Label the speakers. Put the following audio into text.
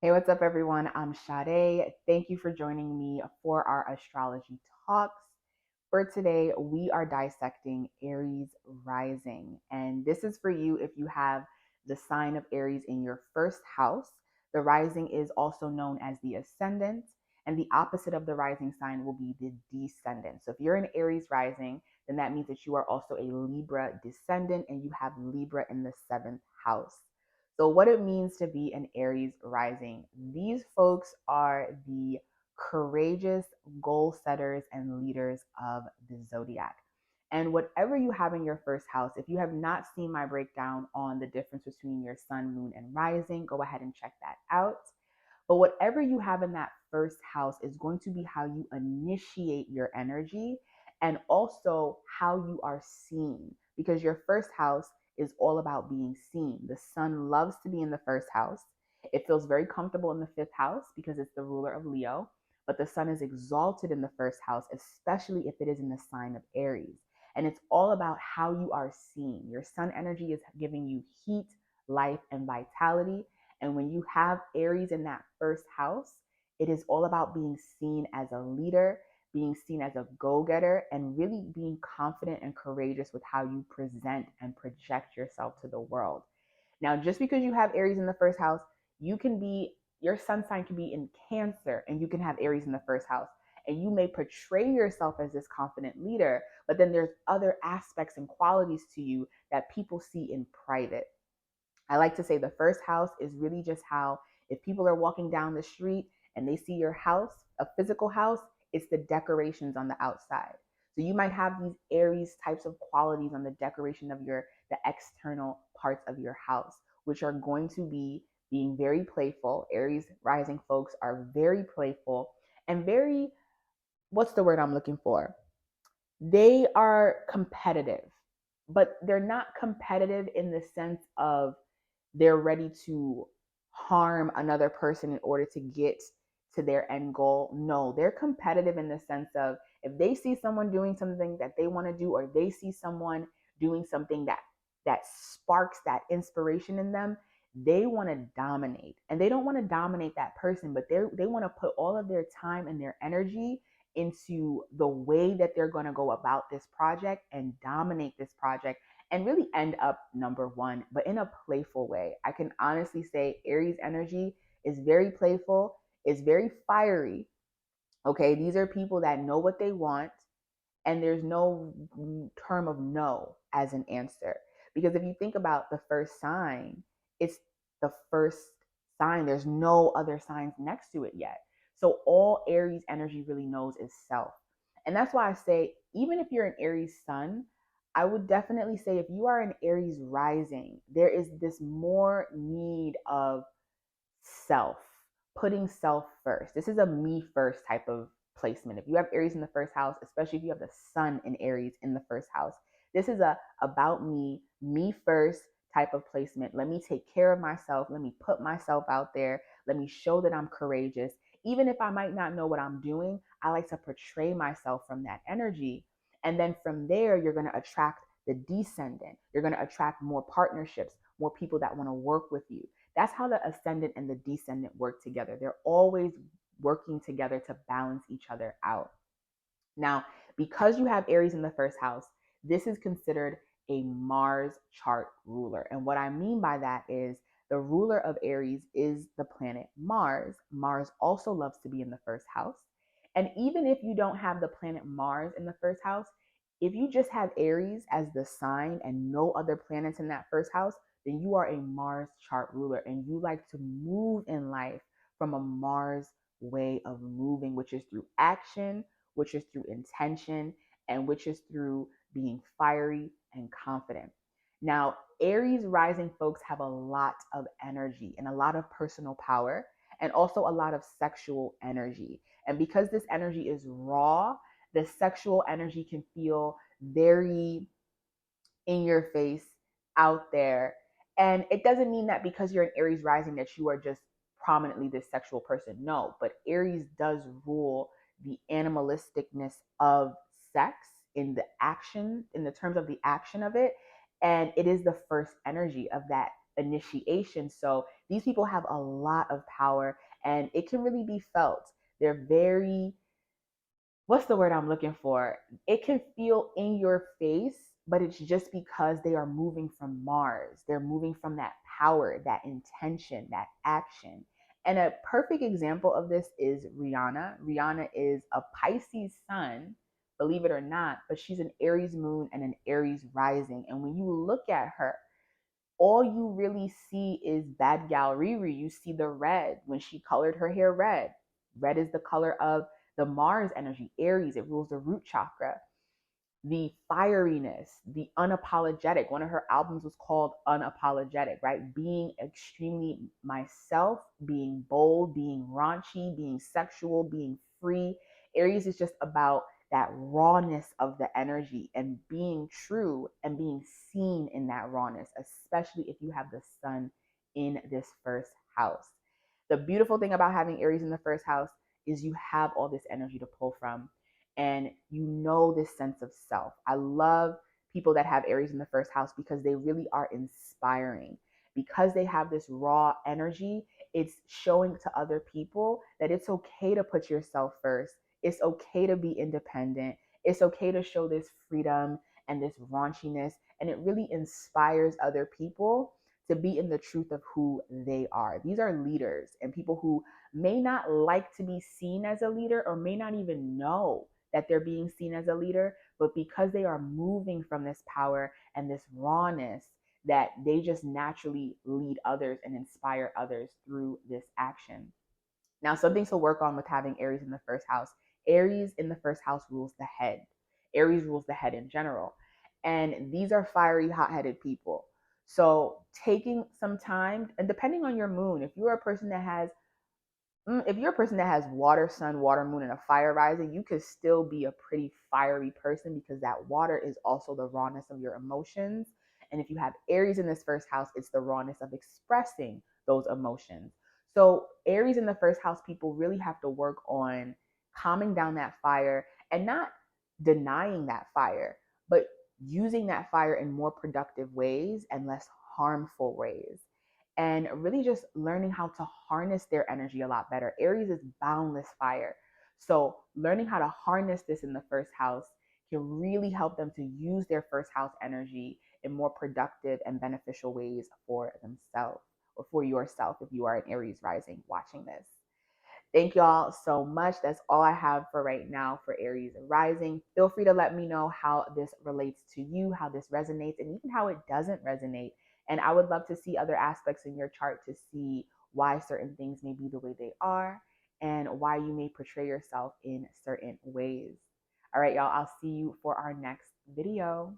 Speaker 1: Hey, what's up, everyone? I'm Sade. Thank you for joining me for our astrology talks. For today, we are dissecting Aries Rising. And this is for you if you have the sign of Aries in your first house. The rising is also known as the ascendant, and the opposite of the rising sign will be the descendant. So if you're an Aries rising, then that means that you are also a Libra descendant and you have Libra in the seventh house. So, what it means to be an Aries rising, these folks are the courageous goal setters and leaders of the zodiac. And whatever you have in your first house, if you have not seen my breakdown on the difference between your sun, moon, and rising, go ahead and check that out. But whatever you have in that first house is going to be how you initiate your energy and also how you are seen, because your first house is all about being seen. The sun loves to be in the first house. It feels very comfortable in the fifth house because it's the ruler of Leo, but the sun is exalted in the first house, especially if it is in the sign of Aries. And it's all about how you are seen. Your sun energy is giving you heat, life, and vitality. And when you have Aries in that first house, it is all about being seen as a leader, being seen as a go getter, and really being confident and courageous with how you present and project yourself to the world. Now, just because you have Aries in the first house, your sun sign can be in Cancer and you can have Aries in the first house. And you may portray yourself as this confident leader, but then there's other aspects and qualities to you that people see in private. I like to say the first house is really just how, if people are walking down the street and they see your house, a physical house, it's the decorations on the outside. So you might have these Aries types of qualities on the decoration of the external parts of your house, which are going to be being very playful. Aries rising folks are very playful and very, what's the word I'm looking for? They are competitive, but they're not competitive in the sense of they're ready to harm another person in order to get to their end goal. No, they're competitive in the sense of if they see someone doing something that they want to do, or they see someone doing something that sparks that inspiration in them, they want to dominate. And they don't want to dominate that person, but they want to put all of their time and their energy into the way that they're going to go about this project and dominate this project and really end up number one, but in a playful way. I can honestly say Aries energy is very playful, is very fiery. Okay, these are people that know what they want, and there's no term of no as an answer. Because if you think about the first sign, it's the first sign. There's no other signs next to it yet. So all Aries energy really knows is self. And that's why I say, even if you're an Aries sun, I would definitely say if you are an Aries rising, there is this more need of self, putting self first. This is a me first type of placement. If you have Aries in the first house, especially if you have the sun in Aries in the first house, this is a about me, me first type of placement. Let me take care of myself. Let me put myself out there. Let me show that I'm courageous. Even if I might not know what I'm doing, I like to portray myself from that energy. And then from there, you're going to attract the descendant. You're going to attract more partnerships, more people that want to work with you. That's how the ascendant and the descendant work together. They're always working together to balance each other out. Now, because you have Aries in the first house, this is considered a Mars chart ruler. And what I mean by that is the ruler of Aries is the planet Mars. Mars also loves to be in the first house. And even if you don't have the planet Mars in the first house, if you just have Aries as the sign and no other planets in that first house, then you are a Mars chart ruler and you like to move in life from a Mars way of moving, which is through action, which is through intention, and which is through being fiery and confident. Now, Aries rising folks have a lot of energy and a lot of personal power and also a lot of sexual energy. And because this energy is raw, the sexual energy can feel very in your face, out there. And it doesn't mean that because you're an Aries rising that you are just prominently this sexual person. No, but Aries does rule the animalisticness of sex in the action, in the terms of the action of it. And it is the first energy of that initiation. So these people have a lot of power and it can really be felt. They're very, what's the word I'm looking for? It can feel in your face, but it's just because they are moving from Mars. They're moving from that power, that intention, that action. And a perfect example of this is Rihanna. Rihanna is a Pisces sun, believe it or not, but she's an Aries moon and an Aries rising. And when you look at her, all you really see is bad gal Riri. You see the red when she colored her hair red. Red is the color of the Mars energy, Aries. It rules the root chakra. The fieriness, the unapologetic. One of her albums was called Unapologetic, right? Being extremely myself, being bold, being raunchy, being sexual, being free. Aries is just about that rawness of the energy and being true and being seen in that rawness, especially if you have the sun in this first house. The beautiful thing about having Aries in the first house is you have all this energy to pull from and you know this sense of self. I love people that have Aries in the first house because they really are inspiring. Because they have this raw energy, it's showing to other people that it's okay to put yourself first. It's okay to be independent. It's okay to show this freedom and this raunchiness. And it really inspires other people to be in the truth of who they are. These are leaders and people who may not like to be seen as a leader or may not even know that they're being seen as a leader, but because they are moving from this power and this rawness, that they just naturally lead others and inspire others through this action. Now, something to work on with having Aries in the first house. Aries in the first house rules the head. Aries rules the head in general. And these are fiery, hot headed people. So, taking some time, and depending on your moon, if you're a person that has if you're a person that has water, sun, water, moon, and a fire rising, you could still be a pretty fiery person because that water is also the rawness of your emotions. And if you have Aries in this first house, it's the rawness of expressing those emotions. So, Aries in the first house people really have to work on calming down that fire and not denying that fire, but using that fire in more productive ways and less harmful ways and really just learning how to harness their energy a lot better. Aries is boundless fire. So, learning how to harness this in the first house can really help them to use their first house energy in more productive and beneficial ways for themselves or for yourself if you are an Aries rising watching this. Thank y'all so much. That's all I have for right now for Aries rising. Feel free to let me know how this relates to you, how this resonates, and even how it doesn't resonate. And I would love to see other aspects in your chart to see why certain things may be the way they are and why you may portray yourself in certain ways. All right, y'all, I'll see you for our next video.